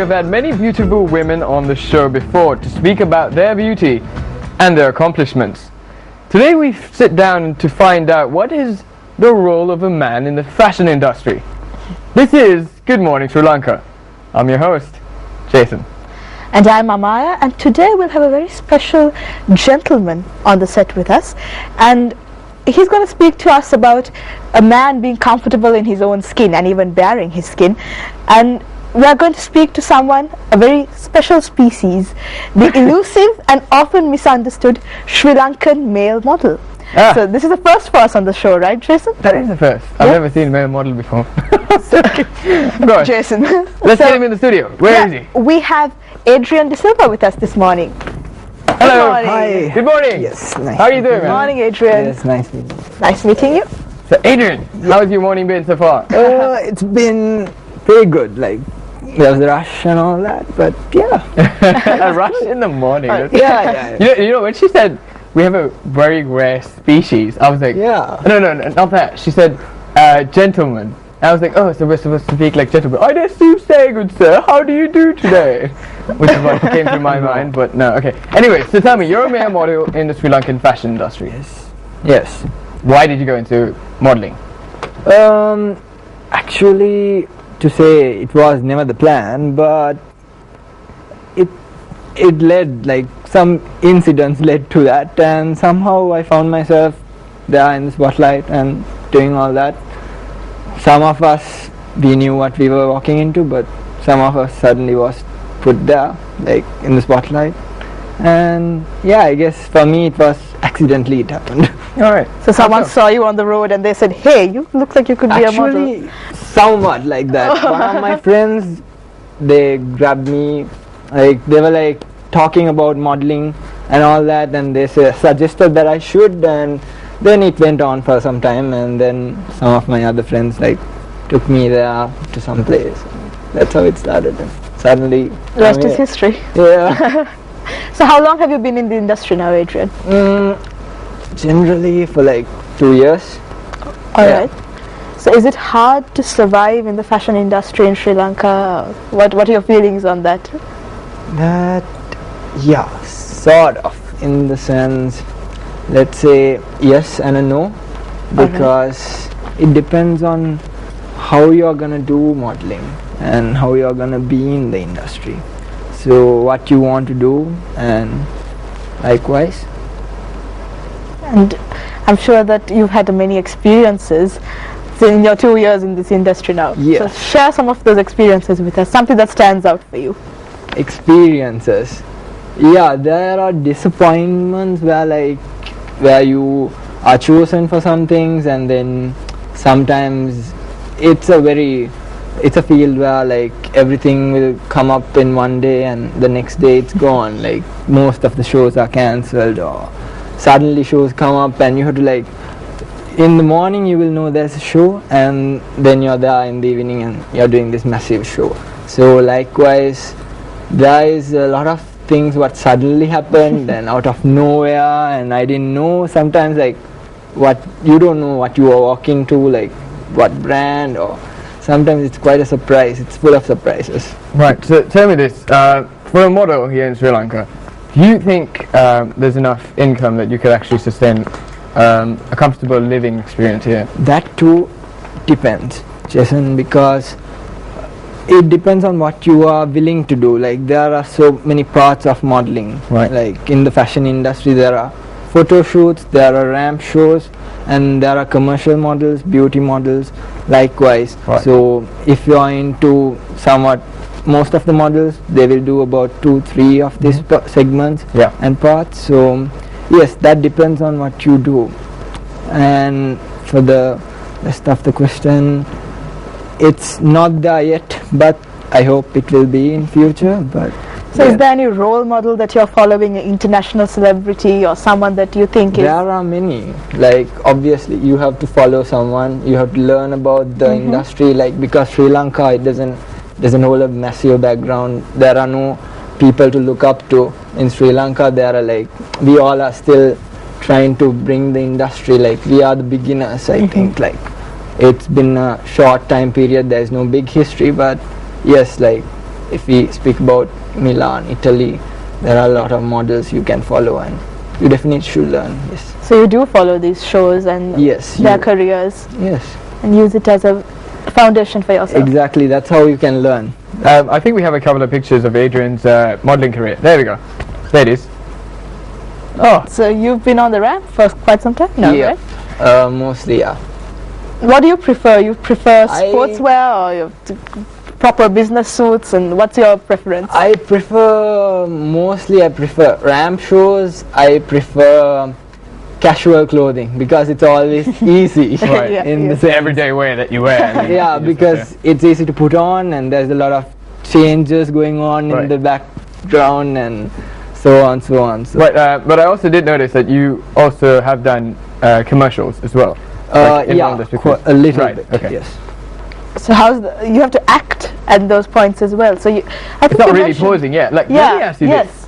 have had many beautiful women on the show before to speak about their beauty and their accomplishments. Today we sit down to find out what is the role of a man in the fashion industry. This is Good Morning Sri Lanka. I'm your host, Jason. And I'm Amaya, and today we'll have a very special gentleman on the set with us, and he's going to speak to us about a man being comfortable in his own skin and even bearing his skin. And we are going to speak to someone, a very special species, the elusive and often misunderstood Sri Lankan male model. So this is the first for us on the show, right, Jason? That is the first. I've never seen a male model before. Jason. Let's get him in the studio. Where is he? We have Adrian De Silva with us this morning. Hello. Good morning. Hi. Good morning. Yes, nice. How are you doing, Good man? morning, Adrian. Yes, nice meeting you. Nice meeting you. So, Adrian, how has your morning been so far? It's been pretty good. Like, there was a rush and all that, but yeah. A rush in the morning. Yeah. You know, when she said we have a very rare species, I was like, Yeah. No, not that. She said, gentleman. I was like, oh, so we're supposed to speak like gentlemen. I just do say, good sir, how do you do today? Which is what came to my mind, but no, okay. Anyway, so tell me, you're a male model in the Sri Lankan fashion industry. Yes. Why did you go into modeling? Actually, to say it was never the plan, but it led, like, some incidents led to that, and somehow I found myself there in the spotlight and doing all that. Some of us, we knew what we were walking into, but some of us suddenly was put there, like in the spotlight. And yeah, I guess for me it was accidentally it happened. Alright. So someone saw you on the road and they said, hey, you look like you could be a model. Actually, somewhat like that. One of my friends, they grabbed me, like they were like talking about modeling and all that, and they suggested that I should, and then it went on for some time, and then some of my other friends like took me there to some place. That's how it started, and suddenly Rest is history. Yeah. So how long have you been in the industry now, Adrian? Generally for like 2 years. Alright. So is it hard to survive in the fashion industry in Sri Lanka? What are your feelings on that? That, yeah, sort of, in the sense, let's say yes and a no, because it depends on how you're gonna do modeling and how you're gonna be in the industry. So what you want to do, and likewise. And I'm sure that you've had many experiences in your 2 years in this industry now. Yes. So share some of those experiences with us, something that stands out for you. Experiences. Yeah, there are disappointments where you are chosen for some things, and then sometimes it's a field where like everything will come up in one day and the next day it's gone. Like most of the shows are cancelled, or suddenly shows come up and you have to, like, in the morning you will know there's a show, and then you're there in the evening and you're doing this massive show. So likewise, there is a lot of things what suddenly happened and out of nowhere, and I didn't know. Sometimes, like, what you don't know what you are walking to, like what brand, or sometimes it's quite a surprise. It's full of surprises. Right, so tell me this, for a model here in Sri Lanka, do you think there's enough income that you could actually sustain a comfortable living experience here? That too depends, Jason, because it depends on what you are willing to do. Like, there are so many parts of modeling. Right. Like in the fashion industry, there are photo shoots, there are ramp shows, and there are commercial models, beauty models, likewise. Right. So if you are into somewhat, most of the models, they will do about 2-3 of these segments and parts. So yes, that depends on what you do. And for the rest of the question, it's not there yet, but I hope it will be in future. But so is there any role model that you're following, an international celebrity or someone that you think is... There are many. Like, obviously you have to follow someone, you have to learn about the industry, like, because Sri Lanka, it doesn't hold a massive background. There are no people to look up to. In Sri Lanka, there are, like, we all are still trying to bring the industry, like, we are the beginners, I think. Like, it's been a short time period, there's no big history, but yes, like, if we speak about Milan, Italy, there are a lot of models you can follow, and you definitely should learn. Yes. So you do follow these shows and Yes. their careers Yes. and use it as a foundation for yourself. Exactly. That's how you can learn. I think we have a couple of pictures of Adrian's modeling career. There we go. There it is. Oh, So you've been on the ramp for quite some time now, Yeah. right? Mostly, yeah. What do you prefer? You prefer I- sportswear or proper business suits, and what's your preference? I prefer ramp shows. I prefer casual clothing because it's always easy Right. Yeah, in yeah. the everyday wear that you wear. and yeah, you just because it's easy to put on, and there's a lot of changes going on Right. in the background, and so on, so on. So, but I also did notice that you also have done commercials as well. Like in yeah, London before. a little Right, bit. okay. Yes. So you have to act at those points as well. So I think It's not you really mentioned- posing, yeah. Like, let me Yeah. ask you Yes.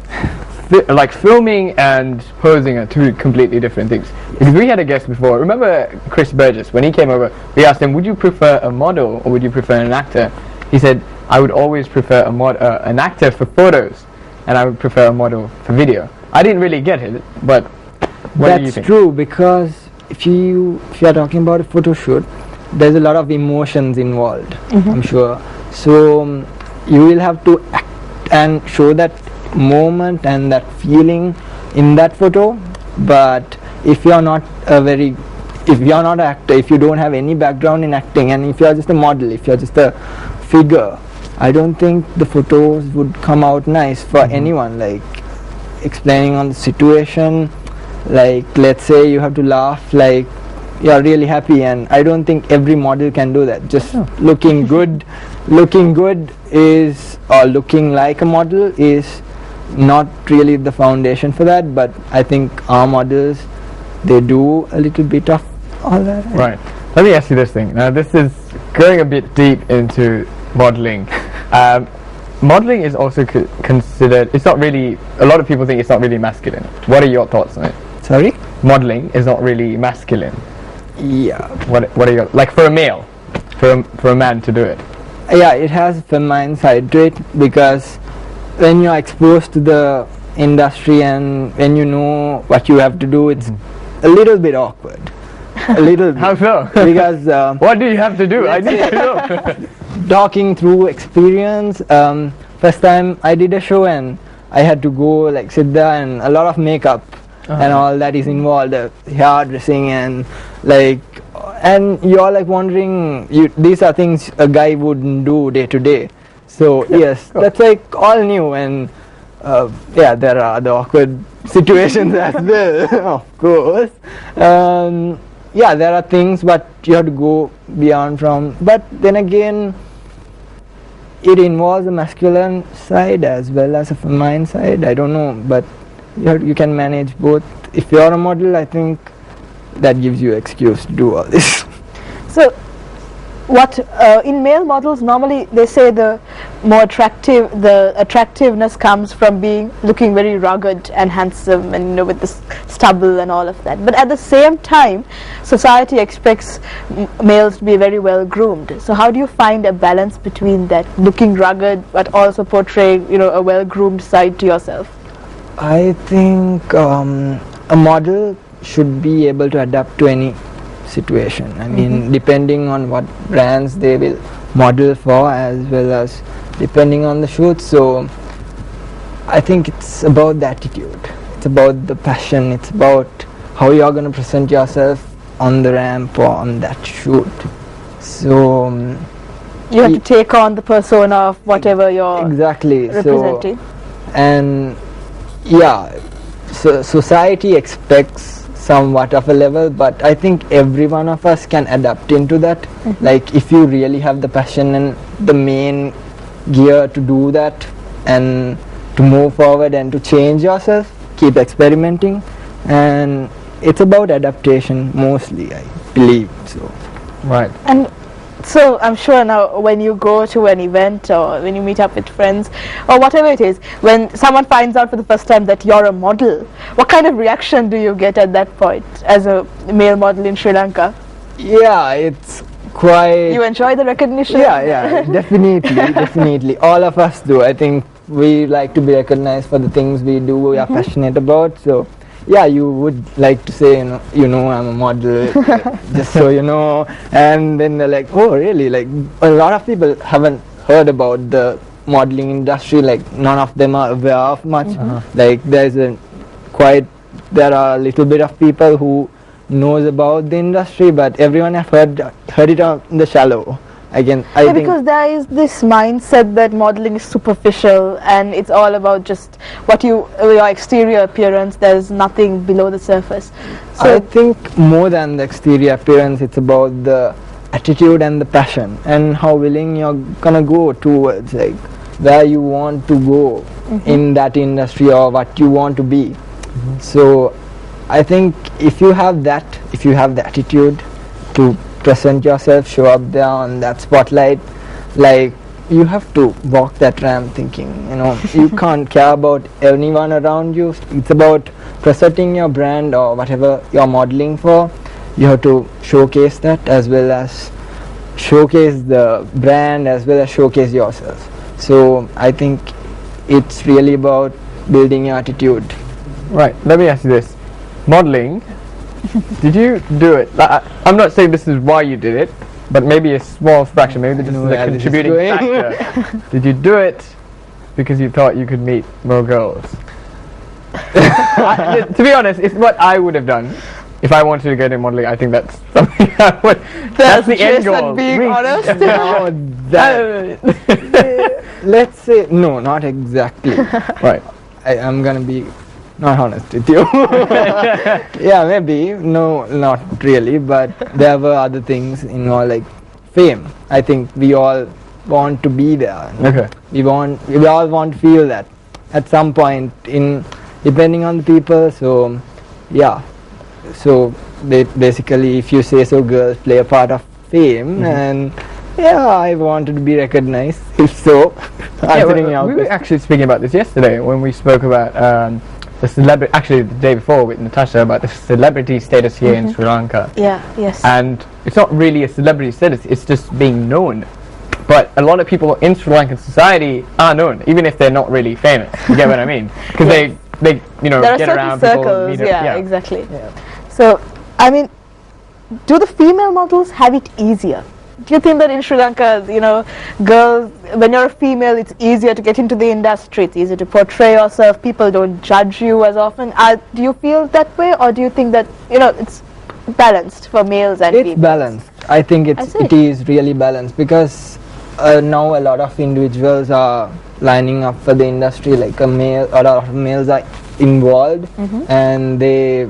this. Like filming and posing are two completely different things. Because we had a guest before. Remember Chris Burgess? When he came over, we asked him, would you prefer a model or would you prefer an actor? He said, I would always prefer an actor for photos, and I would prefer a model for video. I didn't really get it, but what do you That's think? true, because if you are talking about a photo shoot, there's a lot of emotions involved. I'm sure. So you will have to act and show that moment and that feeling in that photo. But if you're not an actor, if you don't have any background in acting, and if you're just a model, if you're just a figure, I don't think the photos would come out nice for anyone. Like explaining on the situation, like let's say you have to laugh like you're really happy, and I don't think every model can do that. Just looking good is, or looking like a model is not really the foundation for that. But I think our models, they do a little bit of all that. Right. Let me ask you this thing. Now, this is going a bit deep into modeling. Modeling is also considered, it's not really, a lot of people think it's not really masculine. What are your thoughts on it? Sorry? Modeling is not really masculine. Yeah. What are your, like for a male, for a man to do it? Yeah, it has a feminine side to it, because when you're exposed to the industry and when you know what you have to do, it's a little bit awkward. A little bit. How so? Because What do you have to do? I need to know. talking through experience, first time I did a show and I had to go like sit there, and a lot of makeup and all that is involved, hair dressing and like, and you're like wondering, these are things a guy wouldn't do day to day. So yes, that's like all new, and yeah, there are the awkward situations as well, of course. Yeah, there are things, but you have to go beyond from. But then again, it involves a masculine side as well as a feminine side. I don't know, but you can manage both. If you're a model, I think that gives you excuse to do all this. So, what in male models normally they say the attractiveness comes from looking very rugged and handsome, and with this stubble and all of that. But at the same time, society expects males to be very well groomed. So how do you find a balance between that, looking rugged but also portraying a well groomed side to yourself? I think a model should be able to adapt to any situation. I mean, depending on what brands they will model for, as well as depending on the shoot. So I think it's about the attitude, it's about the passion, it's about how you're going to present yourself on the ramp or on that shoot. So you have to take on the persona of whatever you're exactly representing. And yeah, so society expects somewhat of a level, but I think every one of us can adapt into that. Like if you really have the passion and the main gear to do that, and to move forward and to change yourself, keep experimenting, and it's about adaptation mostly, I believe. So Right. And so I'm sure now when you go to an event or when you meet up with friends or whatever it is, when someone finds out for the first time that you're a model, what kind of reaction do you get at that point as a male model in Sri Lanka? yeah, it's quite. You enjoy the recognition? Yeah, definitely. All of us do. I think we like to be recognized for the things we do, we are passionate about. So, yeah, you would like to say, I'm a model, just so you know. And then they're like, oh, really? Like, a lot of people haven't heard about the modeling industry. Like, none of them are aware of much. Like, there are a little bit of people who knows about the industry, but everyone have heard it on the shallow. Again, I think because there is this mindset that modeling is superficial and it's all about just your exterior appearance. There's nothing below the surface. So I think more than the exterior appearance, it's about the attitude and the passion and how willing you're gonna go towards, like where you want to go in that industry or what you want to be. So I think if you have the attitude to present yourself, show up there on that spotlight, like you have to walk that ramp thinking, you can't care about anyone around you. It's about presenting your brand or whatever you're modeling for. You have to showcase that as well as showcase the brand as well as showcase yourself. So I think it's really about building your attitude. Right, let me ask you this. Modeling, did you do it? I'm not saying this is why you did it, but maybe a small fraction, maybe this is a contributing factor. Did you do it because you thought you could meet more girls? To be honest, it's what I would have done. If I wanted to get in modeling, I think that's something I would. That's the end goal. Being honest. Let's say no, not exactly. Right. I'm gonna be not honest with you. Yeah, maybe. No, not really. But there were other things, like fame. I think we all want to be there. Okay. We all want to feel that at some point depending on the people. So, yeah. So basically, if you say so, girls play a part of fame, and yeah, I wanted to be recognized. If so, we were actually speaking about this yesterday when we spoke about the celebrity. Actually, the day before with Natasha about the celebrity status here in Sri Lanka. Yeah. Yes. And it's not really a celebrity status; it's just being known. But a lot of people in Sri Lankan society are known, even if they're not really famous. You get what I mean? Because they there are get certain around circles. people. Yeah, exactly. Yeah. So, I mean, do the female models have it easier? Do you think that in Sri Lanka, girls, when you're a female, it's easier to get into the industry, it's easier to portray yourself, people don't judge you as often? Do you feel that way, or do you think that, it's balanced for males and females? It's balanced. I think it is really balanced because now a lot of individuals are lining up for the industry, like a lot of males are involved and they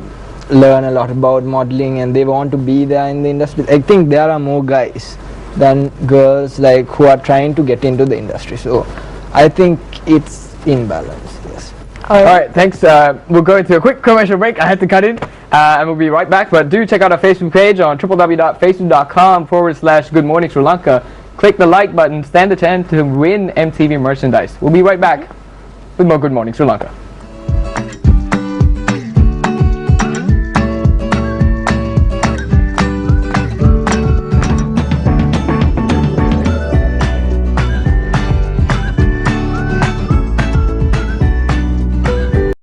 learn a lot about modeling and they want to be there in the industry. I think there are more guys than girls who are trying to get into the industry. So I think it's in balance. Yes. All right, thanks. We'll go into a quick commercial break. I had to cut in and we'll be right back. But do check out our Facebook page on www.facebook.com/Good Morning Sri Lanka. Click the like button, stand a chance to win MTV merchandise. We'll be right back with more Good Morning Sri Lanka.